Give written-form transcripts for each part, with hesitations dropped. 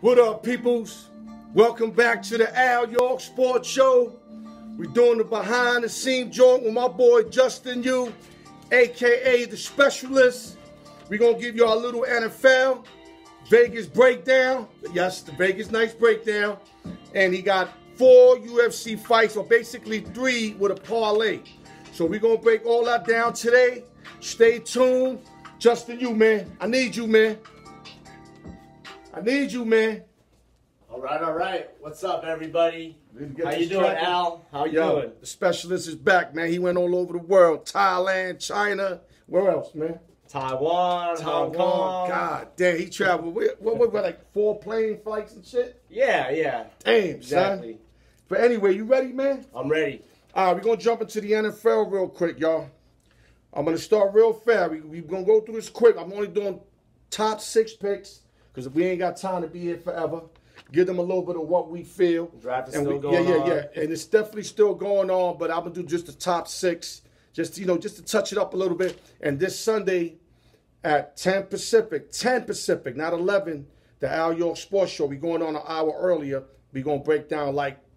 What up, peoples? Welcome back to the Alyork Sports Show. We're doing the behind the scenes joint with my boy Justin Yu, aka the Specialist. We're gonna give y'all a little NFL Vegas breakdown. Yes, the Vegas Nights breakdown. And he got 4 UFC fights, or basically 3 with a parlay. So we're gonna break all that down today. Stay tuned. Justin Yu, man. I need you, man. I need you, man. All right. What's up, everybody? How you doing, distracted. Al? How you doing? The Specialist is back, man. He went all over the world. Thailand, China. Where else, man? Taiwan, Hong Kong. God damn, he traveled. What like 4 plane flights and shit? Yeah. Damn, Exactly. son. But anyway, you ready, man? I'm ready. All right, we're going to jump into the NFL real quick, y'all. I'm going to start real fast. We're going to go through this quick. I'm only doing top 6 picks because we ain't got time to be here forever. Give them a little bit of what we feel. Draft is still going on. Yeah. And it's definitely still going on, but I'm going to do just the top 6, just to touch it up a little bit. And this Sunday at 10 Pacific, not 11, the Alyork Sports Show. We're going on an hour earlier. We're going to break down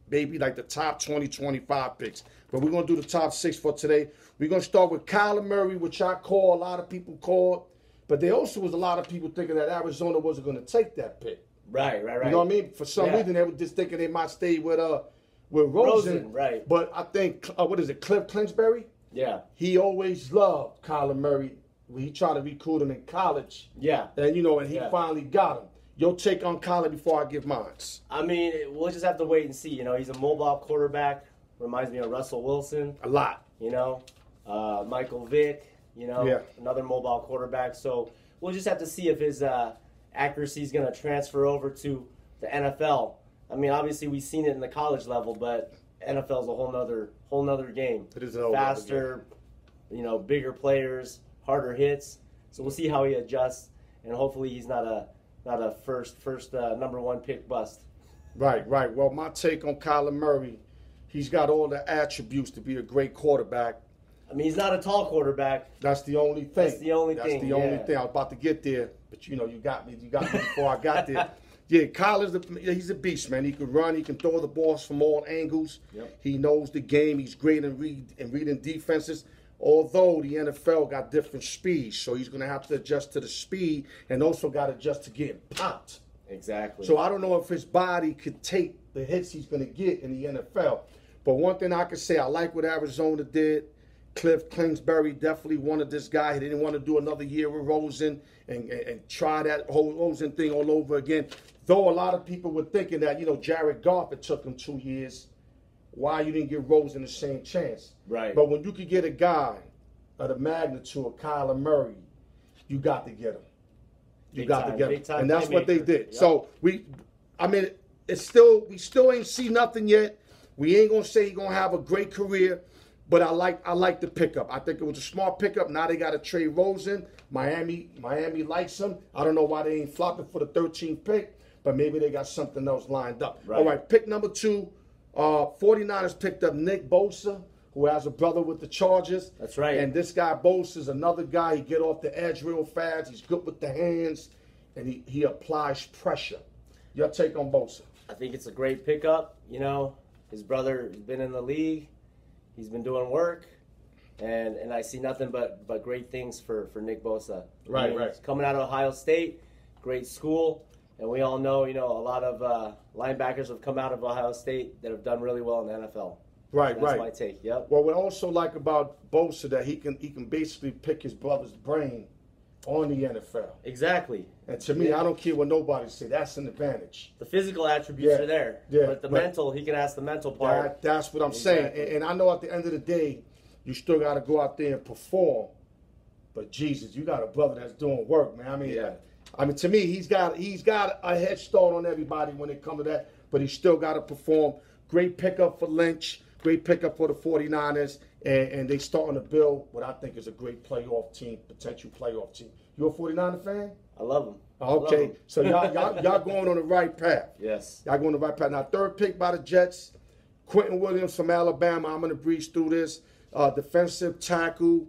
maybe the top 20, 25 picks. But we're going to do the top 6 for today. We're going to start with Kyler Murray, which I call, a lot of people called. But there also was a lot of people thinking that Arizona wasn't going to take that pick. Right. You know what I mean? For some reason, they were just thinking they might stay with Rosen. Right. But I think, Cliff Kingsbury? Yeah. He always loved Kyler Murray. He tried to recruit him in college. Yeah. And, he finally got him. Your take on Kyler before I give mine. I mean, we'll just have to wait and see. He's a mobile quarterback. Reminds me of Russell Wilson. A lot. Michael Vick. Another mobile quarterback. So we'll just have to see if his accuracy is going to transfer over to the NFL. I mean, obviously we've seen it in the college level, but NFL is a whole nother game. It is a whole faster, bigger players, harder hits. So we'll see how he adjusts, and hopefully he's not a first number 1 pick bust. Right. Well, my take on Kyler Murray, he's got all the attributes to be a great quarterback. I mean, he's not a tall quarterback. That's the only thing. That's the only thing. I was about to get there, but you got me before I got there. Yeah, Kyler's he's a beast, man. He can run, he can throw the balls from all angles. Yep. He knows the game. He's great in reading defenses. Although the NFL got different speeds, so he's going to have to adjust to the speed and also got to adjust to getting popped. Exactly. So I don't know if his body could take the hits he's going to get in the NFL. But one thing I can say, I like what Arizona did. Cliff Kingsbury definitely wanted this guy. He didn't want to do another year with Rosen and try that whole Rosen thing all over again. Though a lot of people were thinking that, Jared Goff, it took him 2 years. Why you didn't give Rosen the same chance? Right. But when you could get a guy of the magnitude of Kyler Murray, you got to get him. You got to get him. And that's what they did. Yep. So we still ain't see nothing yet. We ain't gonna say he's gonna have a great career, but I like the pickup. I think it was a smart pickup. Now they got to trade Rosen. Miami likes him. I don't know why they ain't flopping for the 13th pick, but maybe they got something else lined up. Right. All right, pick number 2. 49ers picked up Nick Bosa, who has a brother with the Chargers. That's right. And this guy Bosa is another guy. He get off the edge real fast. He's good with the hands, and he applies pressure. Your take on Bosa? I think it's a great pickup. His brother has been in the league. He's been doing work, and I see nothing but great things for Nick Bosa. Right. He's coming out of Ohio State, great school, and we all know, a lot of linebackers have come out of Ohio State that have done really well in the NFL. Right. That's my take. Yep. Well, what I also like about Bosa that he can basically pick his brother's brain on the NFL. Exactly. And to me, I don't care what nobody say. That's an advantage. The physical attributes are there. Yeah. But the mental, he can ask the mental part. That's what I'm saying. And I know at the end of the day, you still got to go out there and perform. But Jesus, you got a brother that's doing work, man. I mean, to me, he's got a head start on everybody when it comes to that. But he's still got to perform. Great pickup for Lynch. Great pickup for the 49ers. And they starting to build what I think is a great playoff team, potential playoff team. You a 49er fan? I love them. Okay, so y'all going on the right path. Yes. Y'all going on the right path. Now, 3rd pick by the Jets, Quentin Williams from Alabama. I'm going to breeze through this. Defensive tackle,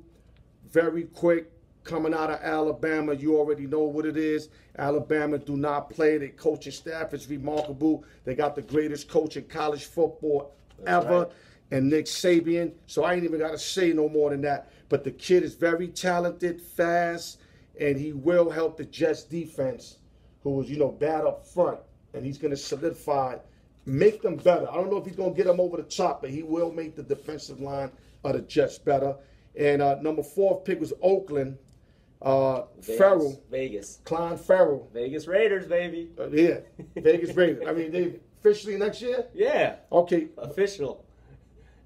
very quick, coming out of Alabama. You already know what it is. Alabama do not play. Their coaching staff is remarkable. They got the greatest coach in college football ever, right, and Nick Saban. So I ain't even got to say no more than that. But the kid is very talented, fast, and he will help the Jets defense, who was, bad up front. And he's going to solidify, make them better. I don't know if he's going to get them over the top, but he will make the defensive line of the Jets better. And number 4 pick was Oakland. Farrell. Vegas. Klein Farrell. Vegas Raiders, baby. Yeah, Vegas Raiders. I mean, they officially next year? Yeah. Okay. Official.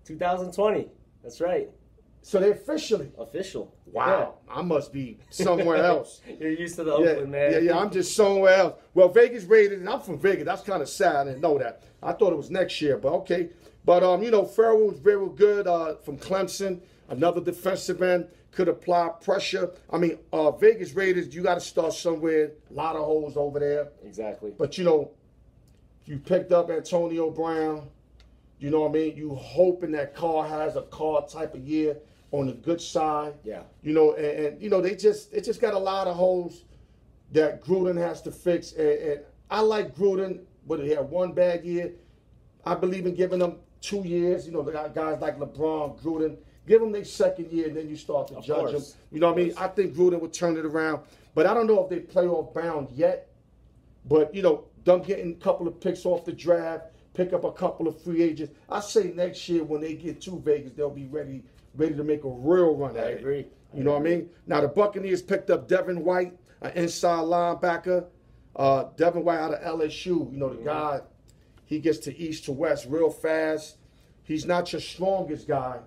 2020. That's right. So they're officially? Official. Wow. Yeah. I must be somewhere else. You're used to the Oakland, man. Yeah, I'm just somewhere else. Well, Vegas Raiders, and I'm from Vegas. That's kind of sad. I didn't know that. I thought it was next year, but okay. But, Farrell was very good from Clemson. Another defensive end, could apply pressure. I mean, Vegas Raiders, you got to start somewhere. A lot of holes over there. Exactly. But, you picked up Antonio Brown. You know what I mean? You hoping that Carr has a Carr type of year on the good side. Yeah. They just got a lot of holes that Gruden has to fix. And I like Gruden, but he had one bad year. I believe in giving them 2 years. They got guys like LeBron, Gruden. Give them their second year, and then you start to judge them. You know what I mean? I think Gruden would turn it around. But I don't know if they playoff bound yet. But, them getting a couple of picks off the draft, pick up a couple of free agents. I say next year when they get to Vegas, they'll be ready to make a real run at it. I agree. You know what I mean? Now, the Buccaneers picked up Devin White, an inside linebacker. Devin White out of LSU. The guy, he gets to east to west real fast. He's not your strongest guy,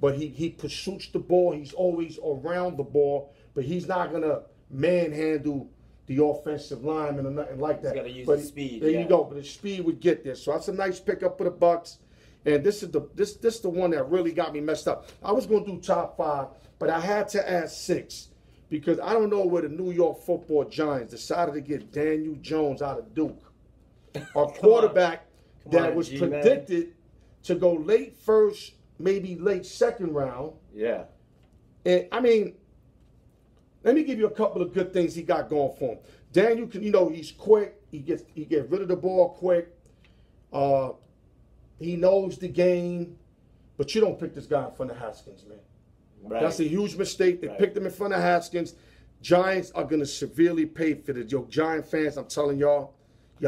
but he pursues the ball. He's always around the ball, but he's not going to manhandle the offensive lineman or nothing like that. He's got to use but his speed. There you go. But his speed would get there. So that's a nice pickup for the Bucs. And this is the one that really got me messed up. I was going to do top 5, but I had to add 6 because I don't know where the New York Football Giants decided to get Daniel Jones out of Duke, a quarterback that was predicted to go late first, maybe late second round. Yeah. And I mean, let me give you a couple of good things he got going for him. Daniel can, he's quick. He gets rid of the ball quick. He knows the game, but you don't pick this guy in front of Haskins, man. Right. That's a huge mistake. They picked him in front of Haskins. Giants are going to severely pay for this. Yo, Giant fans, I'm telling y'all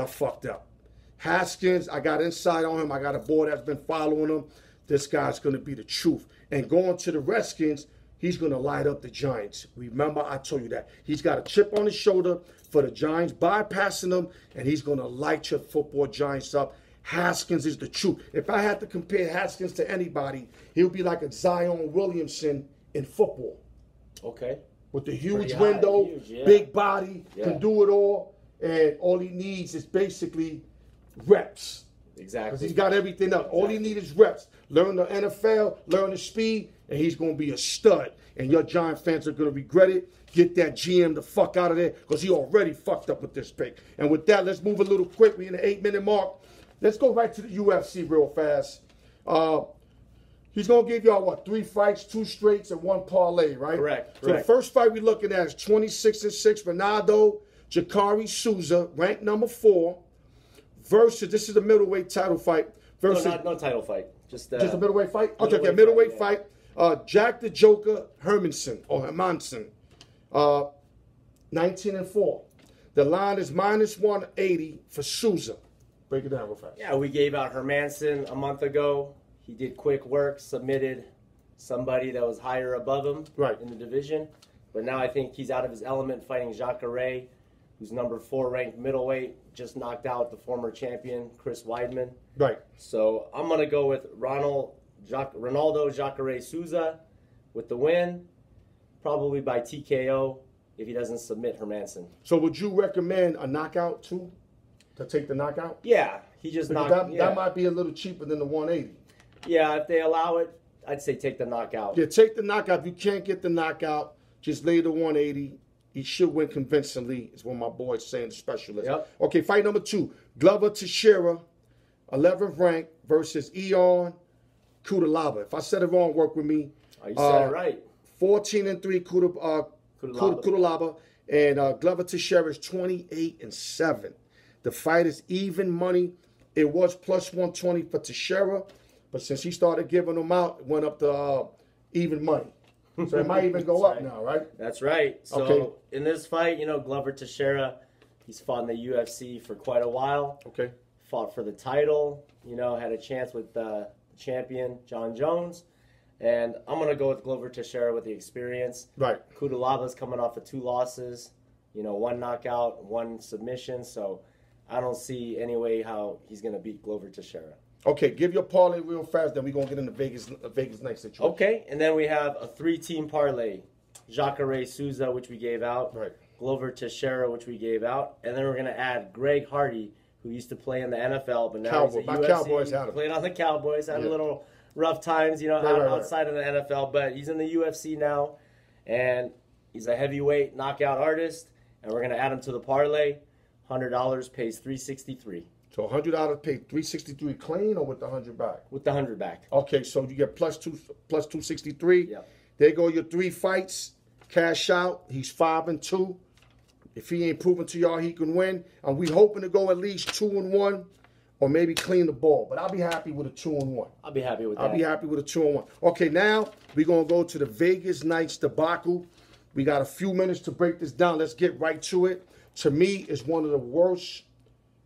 fucked up. Haskins, I got inside on him. I got a boy that's been following him. This guy's going to be the truth. And going to the Redskins, he's going to light up the Giants. Remember, I told you that. He's got a chip on his shoulder for the Giants, bypassing them, and he's going to light your football Giants up. Haskins is the truth. If I had to compare Haskins to anybody, he would be like a Zion Williamson in football. Okay. With the huge window, big body, can do it all, and all he needs is basically reps. Exactly. Because he's got everything else. All he needs is reps. Learn the NFL, learn the speed, and he's going to be a stud. And your Giant fans are going to regret it. Get that GM the fuck out of there because he already fucked up with this pick. And with that, let's move a little quick. We're in the 8-minute mark. Let's go right to the UFC real fast. He's going to give y'all, 3 fights, 2 straights, and 1 parlay, right? Correct. So the first fight we're looking at is 26-6, Ronaldo Jacare Souza, ranked number 4, versus, this is a middleweight title fight. Versus, no title fight. Just a middleweight fight? Okay, middleweight fight. Jack the Joker Hermanson, 19-4. The line is -180 for Souza. Break it down real fast. Yeah, we gave out Hermanson a month ago. He did quick work, submitted somebody that was higher above him in the division. But now I think he's out of his element fighting Jacare, who's number 4 ranked middleweight, just knocked out the former champion, Chris Weidman. Right. So I'm going to go with Ronaldo Jacare Souza with the win, probably by TKO if he doesn't submit Hermanson. So would you recommend a knockout too? To take the knockout? Yeah, he just knocked. That might be a little cheaper than the 180. Yeah, if they allow it, I'd say take the knockout. Yeah, take the knockout. If you can't get the knockout, just lay the 180. He should win convincingly, is what my boy's saying, the specialist. Yep. Okay, fight number 2. Glover Teixeira, 11th ranked, versus Ion Cutelaba. If I said it wrong, work with me. You said it right. 14-3 Kudalaba. And Glover Teixeira is 28-7. The fight is even money. It was plus 120 for Teixeira, but since he started giving them out, it went up to even money. So it might even go up now, right? That's right. So in this fight, you know, Glover Teixeira, he's fought in the UFC for quite a while. Okay. Fought for the title, you know, had a chance with the champion, John Jones. And I'm going to go with Glover Teixeira with the experience. Right. Kudalaba's coming off of 2 losses, you know, 1 knockout, 1 submission. So I don't see any way how he's going to beat Glover Teixeira. Okay, give your parlay real fast, then we're going to get into Vegas night situation. Okay, and then we have a 3-team parlay. Jacare Souza, which we gave out. Right. Glover Teixeira, which we gave out. And then we're going to add Greg Hardy, who used to play in the NFL, but now he's a UFC. Cowboys had him. Played on the Cowboys, had a little rough times, you know, outside of the NFL, but he's in the UFC now, and he's a heavyweight knockout artist, and we're going to add him to the parlay. $100 pays $363. So $100 pay $363 clean or with the 100 back? With the 100 back. Okay, so you get plus 263. Yeah. There go your 3 fights. Cash out. He's 5-2. If he ain't proven to y'all he can win, and we hoping to go at least 2-1. Or maybe clean the ball. But I'll be happy with a 2-1. I'll be happy with that. I'll be happy with a 2-1. Okay, now we're going to go to the Vegas Knights debacle. We got a few minutes to break this down. Let's get right to it. To me, it's one of the worst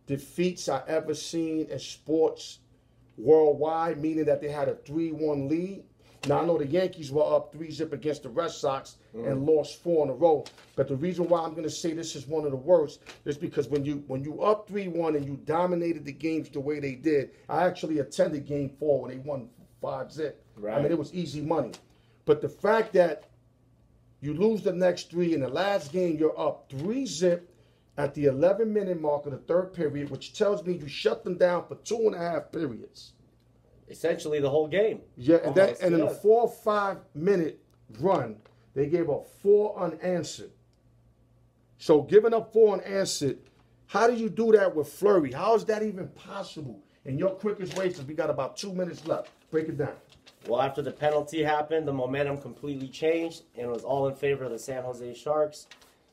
defeats I ever seen in sports worldwide, meaning that they had a 3-1 lead. Now, I know the Yankees were up 3-0 against the Red Sox and lost 4 in a row. But the reason why I'm going to say this is one of the worst is because when you up 3-1 and you dominated the games the way they did, I actually attended Game 4 when they won 5-0. Right. I mean, it was easy money. But the fact that you lose the next 3, in the last game you're up 3-0 at the 11-minute mark of the 3rd period, which tells me you shut them down for 2.5 periods. Essentially the whole game. Yeah, and in a 4 or 5 minute run, they gave up 4 unanswered. So giving up 4 unanswered, how do you do that with Fleury? How is that even possible? In your quickest way, because we got about 2 minutes left. Break it down. Well, after the penalty happened, the momentum completely changed and was all in favor of the San Jose Sharks.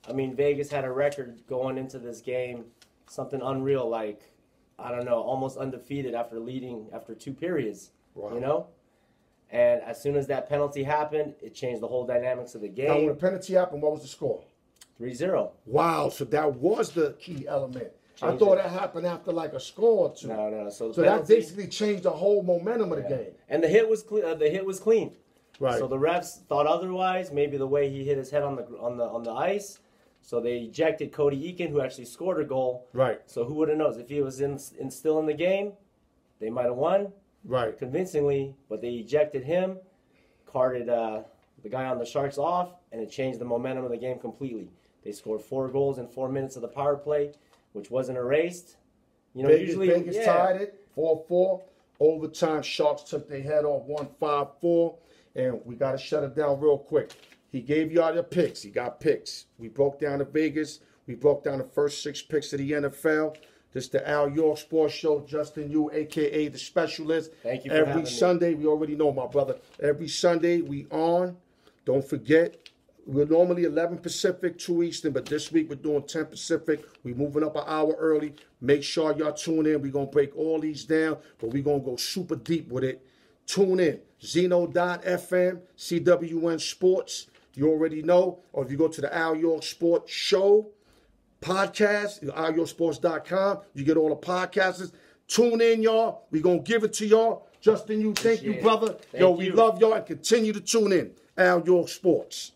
I mean, Vegas had a record going into this game, something unreal, like, I don't know, almost undefeated after leading after 2 periods, you know? And as soon as that penalty happened, it changed the whole dynamics of the game. Now, when the penalty happened, what was the score? 3-0. Wow, so that was the key element. I thought that happened after like a score or 2. No. So that basically changed the whole momentum of the game. And the hit was clean. Right. So the refs thought otherwise. Maybe the way he hit his head on the ice. So they ejected Cody Eakin, who actually scored a goal. Right. So who would have known? If he was still in the game, they might have won. Right. Convincingly, but they ejected him, carted the guy on the Sharks off, and it changed the momentum of the game completely. They scored 4 goals in 4 minutes of the power play, which wasn't erased. You know, Vegas tied it 4-4. Overtime, Sharks took their head off 1-5-4, and we got to shut it down real quick. He gave y'all the picks. He got picks. We broke down to Vegas. We broke down the first 6 picks of the NFL. This is the Alyork Sports Show. Justin Yu, a.k.a. The Specialist. Thank you for having me. Every Sunday, we already know, my brother. Every Sunday, we on. Don't forget, we're normally 11 Pacific, 2 Eastern, but this week we're doing 10 Pacific. We're moving up an hour early. Make sure y'all tune in. We're going to break all these down, but we're going to go super deep with it. Tune in. Zeno.fm, CWN Sports. You already know. Or if you go to the Alyork Sports Show podcast, alyorksports.com, you get all the podcasts. Tune in, y'all. We're going to give it to y'all. Justin, thank you, brother. Thank you. We love y'all and continue to tune in. Alyork Sports.